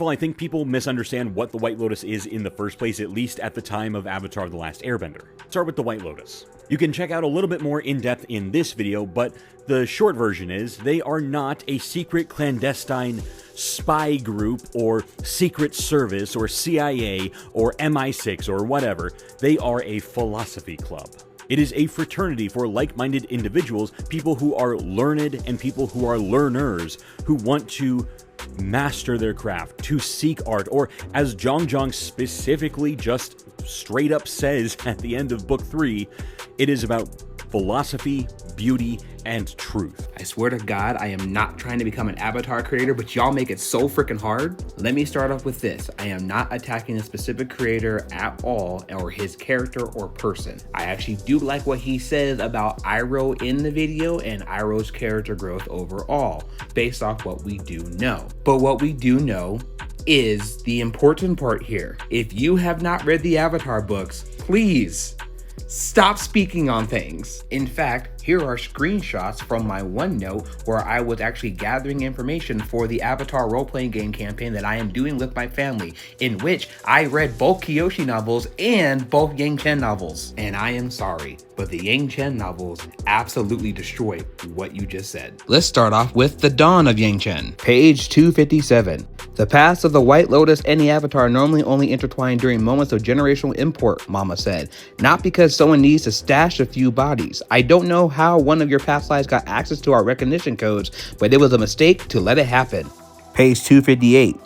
Well, I think people misunderstand what the White Lotus is in the first place, at least at the time of Avatar: The Last Airbender. Start with the White Lotus. You can check out a little bit more in depth in this video, but the short version is they are not a secret clandestine spy group or secret service or CIA or MI6 or whatever. They are a philosophy club. It is a fraternity for like-minded individuals, people who are learned and people who are learners, who want to master their craft, to seek art, or as Zhang specifically just straight up says at the end of book 3, it is about philosophy, beauty, and truth. I swear to God, I am not trying to become an Avatar creator, but y'all make it so freaking hard. Let me start off with this. I am not attacking a specific creator at all, or his character or person. I actually do like what he says about Iroh in the video and Iroh's character growth overall, based off what we do know. But what we do know is the important part here. If you have not read the Avatar books, please stop speaking on things. In fact, here are screenshots from my OneNote where I was actually gathering information for the Avatar role-playing game campaign that I am doing with my family, in which I read both Kyoshi novels and both Yang Chen novels. And I am sorry, but the Yang Chen novels absolutely destroy what you just said. Let's start off with the dawn of Yang Chen. Page 257. The paths of the White Lotus and the Avatar normally only intertwine during moments of generational import, Mama said. Not because someone needs to stash a few bodies. I don't know how one of your past lives got access to our recognition codes, but it was a mistake to let it happen. Page 258.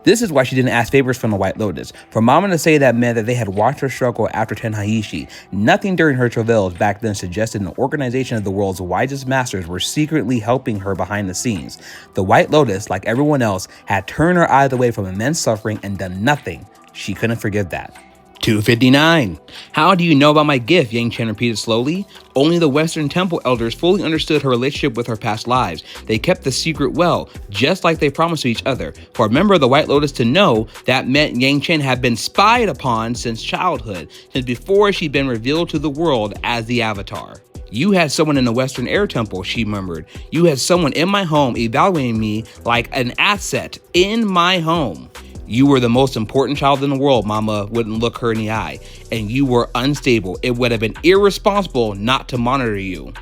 This is why she didn't ask favors from the White Lotus. For Mama to say that meant that they had watched her struggle after Tenhaishi. Nothing during her travails back then suggested an organization of the world's wisest masters were secretly helping her behind the scenes. The White Lotus, like everyone else, had turned her eyes away from immense suffering and done nothing. She couldn't forgive that. 259. How do you know about my gift? Yang Chen repeated slowly. Only the Western Temple elders fully understood her relationship with her past lives. They kept the secret well, just like they promised to each other. For a member of the White Lotus to know, that meant Yang Chen had been spied upon since childhood, since before she'd been revealed to the world as the Avatar. You had someone in the Western Air Temple, she murmured. You had someone in my home evaluating me like an asset in my home. You were the most important child in the world, Mama wouldn't look her in the eye. And you were unstable. It would have been irresponsible not to monitor you.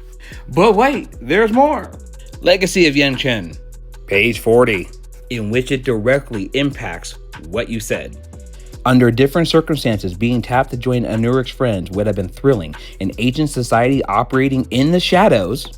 But wait, there's more. Legacy of Yang Chen. Page 40. In which it directly impacts what you said. Under different circumstances, being tapped to join Anurik's friends would have been thrilling. An ancient society operating in the shadows,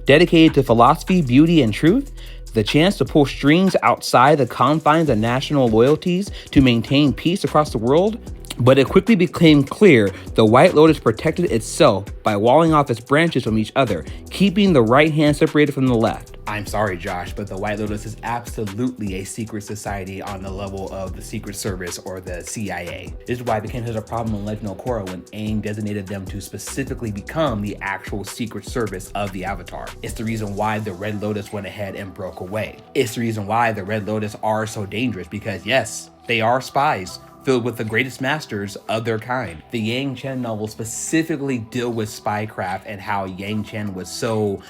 dedicated to philosophy, beauty, and truth. The chance to pull strings outside the confines of national loyalties to maintain peace across the world. But it quickly became clear the White Lotus protected itself by walling off its branches from each other, keeping the right hand separated from the left. I'm sorry, Josh, but the White Lotus is absolutely a secret society on the level of the Secret Service or the CIA. This is why it became such a problem in Legend of Korra when Aang designated them to specifically become the actual Secret Service of the Avatar. It's the reason why the Red Lotus went ahead and broke away. It's the reason why the Red Lotus are so dangerous, because yes, they are spies filled with the greatest masters of their kind. The Yang Chen novels specifically deal with spycraft and how Yang Chen was so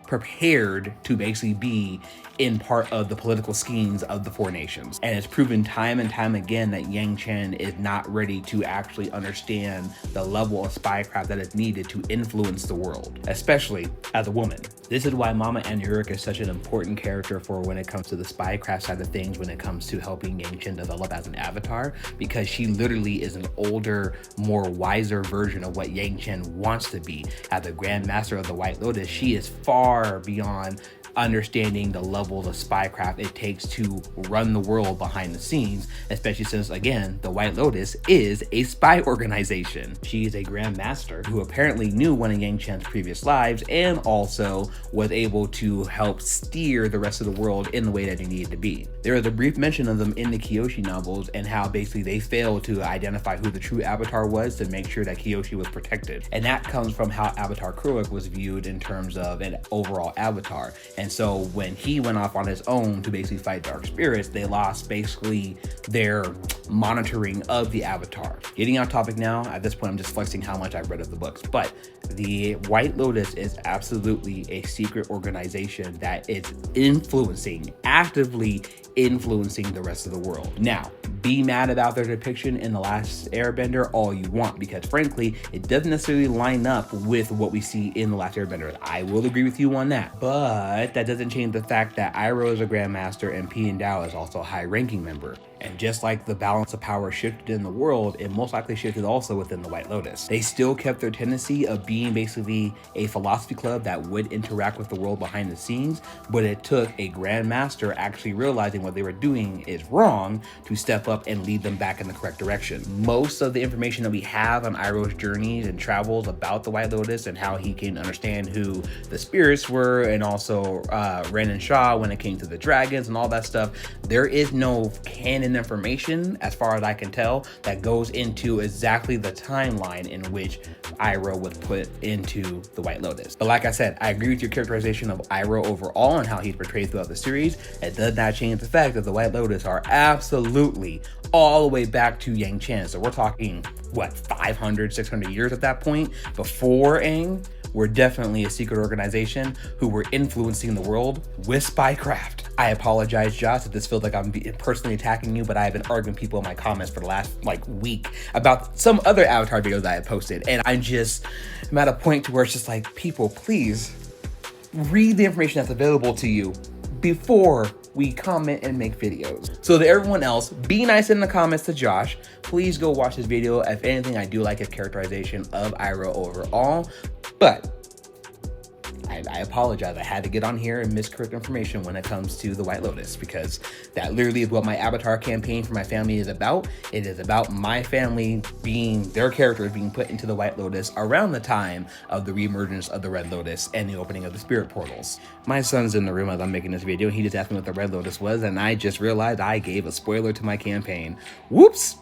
prepared to basically be in part of the political schemes of the four nations. And it's proven time and time again that Yang Chen is not ready to actually understand the level of spycraft that is needed to influence the world, especially as a woman. This is why Mama Anurika is such an important character for when it comes to the spycraft side of things, when it comes to helping Yang Chen develop as an avatar, because she literally is an older, more wiser version of what Yang Chen wants to be. As the Grand Master of the White Lotus, she is far beyond understanding the levels of spycraft it takes to run the world behind the scenes, especially since, again, the White Lotus is a spy organization. She is a Grand Master who apparently knew one of Yang Chen's previous lives and also was able to help steer the rest of the world in the way that it needed to be. There is a brief mention of them in the Kyoshi novels and how basically they failed to identify who the true Avatar was to make sure that Kyoshi was protected. And that comes from how Avatar Kuruk was viewed in terms of an overall Avatar. And And so when he went off on his own to basically fight dark spirits, they lost basically their monitoring of the Avatar. Getting off topic now, at this point I'm just flexing how much I've read of the books, but the White Lotus is absolutely a secret organization that is actively influencing the rest of the world. Now, be mad about their depiction in The Last Airbender all you want, because frankly, it doesn't necessarily line up with what we see in The Last Airbender. I will agree with you on that, but that doesn't change the fact that Iroh is a Grandmaster and Pi and Dao is also a high-ranking member. And just like the balance of power shifted in the world, it most likely shifted also within the White Lotus. They still kept their tendency of being basically a philosophy club that would interact with the world behind the scenes, but it took a Grandmaster actually realizing what they were doing is wrong to step up and lead them back in the correct direction. Most of the information that we have on Iroh's journeys and travels about the White Lotus and how he came to understand who the spirits were, and also Ren and Shaw when it came to the dragons and all that stuff, there is no canon information, as far as I can tell, that goes into exactly the timeline in which Iroh was put into the White Lotus. But like I said, I agree with your characterization of Iroh overall and how he's portrayed throughout the series. It does not change the fact that the White Lotus are absolutely all the way back to Yang Chen. So we're talking, what, 500, 600 years at that point? Before Aang, we're definitely a secret organization who were influencing the world with spycraft. I apologize, Josh, if this feels like I'm personally attacking you, but I have been arguing with people in my comments for the last week about some other Avatar videos I have posted. And I'm at a point to where it's just like, people, please read the information that's available to you before we comment and make videos. So to everyone else, be nice in the comments to Josh. Please go watch this video. If anything, I do like his characterization of Iroh overall, but I apologize. I had to get on here and miscorrect information when it comes to the White Lotus, because that literally is what my Avatar campaign for my family is about. It is about my family their characters being put into the White Lotus around the time of the reemergence of the Red Lotus and the opening of the spirit portals. My son's in the room as I'm making this video, and he just asked me what the Red Lotus was, and I just realized I gave a spoiler to my campaign. Whoops!